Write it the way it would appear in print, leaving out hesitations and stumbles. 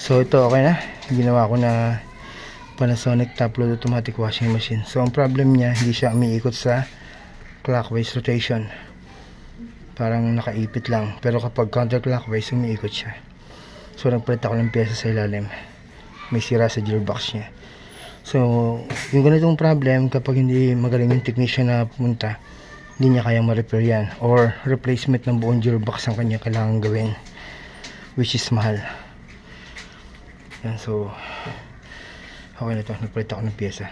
So ito okay na, ginawa ko na Panasonic top load automatic washing machine. So ang problem niya, hindi siya umiikot sa clockwise rotation, parang nakaipit lang, pero kapag counterclockwise umiikot siya. So nagpalit ako ng pyesa sa ilalim, may sira sa gearbox niya. So yung ganitong problem, kapag hindi magaling yung technician na pumunta, hindi niya kayang ma-repair yan, or replacement ng buong gearbox ang kanya kailangan gawin, which is mahal yan. So okay na to, nagpalit ako ng pyesa.